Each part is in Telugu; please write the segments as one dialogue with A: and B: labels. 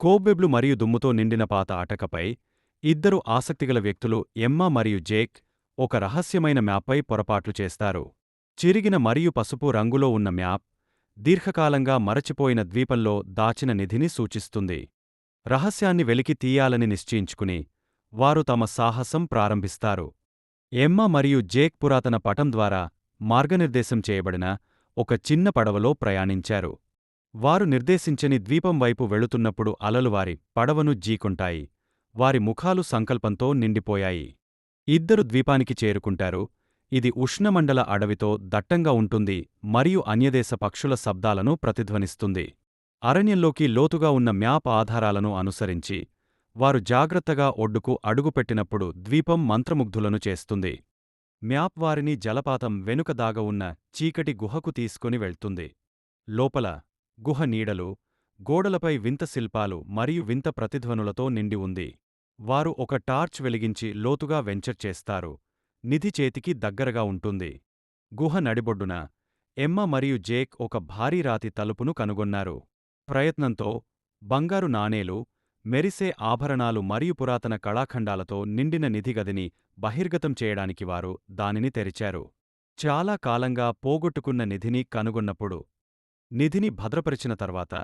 A: కోబ్వెబ్లు మరియు దుమ్ముతో నిండిన పాత అటకపై ఇద్దరు ఆసక్తిగల వ్యక్తులు ఎమ్మా మరియు జేక్ ఒక రహస్యమైన మ్యాప్పై పొరపాట్లు చేస్తారు. చిరిగిన మరియు పసుపు రంగులో ఉన్న మ్యాప్ దీర్ఘకాలంగా మరచిపోయిన ద్వీపంలో దాచిన నిధిని సూచిస్తుంది. రహస్యాన్ని వెలికి తీయాలని నిశ్చయించుకుని వారు తమ సాహసం ప్రారంభిస్తారు. ఎమ్మా మరియు జేక్ పురాతన పటం ద్వారా మార్గనిర్దేశం చేయబడిన ఒక చిన్న పడవలో ప్రయాణించారు. వారు నిర్దేశించని ద్వీపం వైపు వెళుతున్నప్పుడు అలలు వారి పడవను ఢీకొంటాయి. వారి ముఖాలు సంకల్పంతో నిండిపోయాయి. ఇద్దరు ద్వీపానికి చేరుకుంటారు. ఇది ఉష్ణమండల అడవితో దట్టంగా ఉంటుంది మరియు అన్యదేశ పక్షుల శబ్దాలను ప్రతిధ్వనిస్తుంది. అరణ్యంలోకి లోతుగా ఉన్న మ్యాప్ ఆధారాలను అనుసరించి వారు జాగ్రత్తగా ఒడ్డుకు అడుగుపెట్టినప్పుడు ద్వీపం మంత్రముగ్ధులను చేస్తుంది. మ్యాప్ వారిని జలపాతం వెనుక దాగవున్న చీకటి గుహకు తీసుకొని వెళ్తుంది. లోపల గుహ నీడలు, గోడలపై వింత శిల్పాలు మరియు వింత ప్రతిధ్వనులతో నిండి ఉంది. వారు ఒక టార్చ్ వెలిగించి లోతుగా వెంచర్ చేస్తారు. నిధి చేతికి దగ్గరగా ఉంటుంది. గుహ నడిబొడ్డున ఎమ్మా మరియు జేక్ ఒక భారీ రాతి తలుపును కనుగొన్నారు. ప్రయత్నంతో బంగారు నాణేలు, మెరిసే ఆభరణాలు మరియు పురాతన కళాఖండాలతో నిండిన నిధిగదిని బహిర్గతం చేయడానికి వారు దానిని తెరిచారు. చాలా కాలంగా పోగొట్టుకున్న నిధిని కనుగొన్నప్పుడు నిధిని భద్రపరిచిన తర్వాత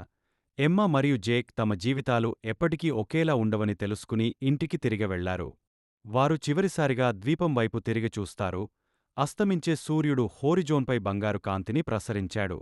A: ఎమ్మా మరియు జేక్ తమ జీవితాలు ఎప్పటికీ ఒకేలా ఉండవని తెలుసుకుని ఇంటికి తిరిగి వెళ్లారు. వారు చివరిసారిగా ద్వీపం వైపు తిరిగి చూస్తారు. అస్తమించే సూర్యుడు హోరిజోన్పై బంగారు కాంతిని ప్రసరించాడు.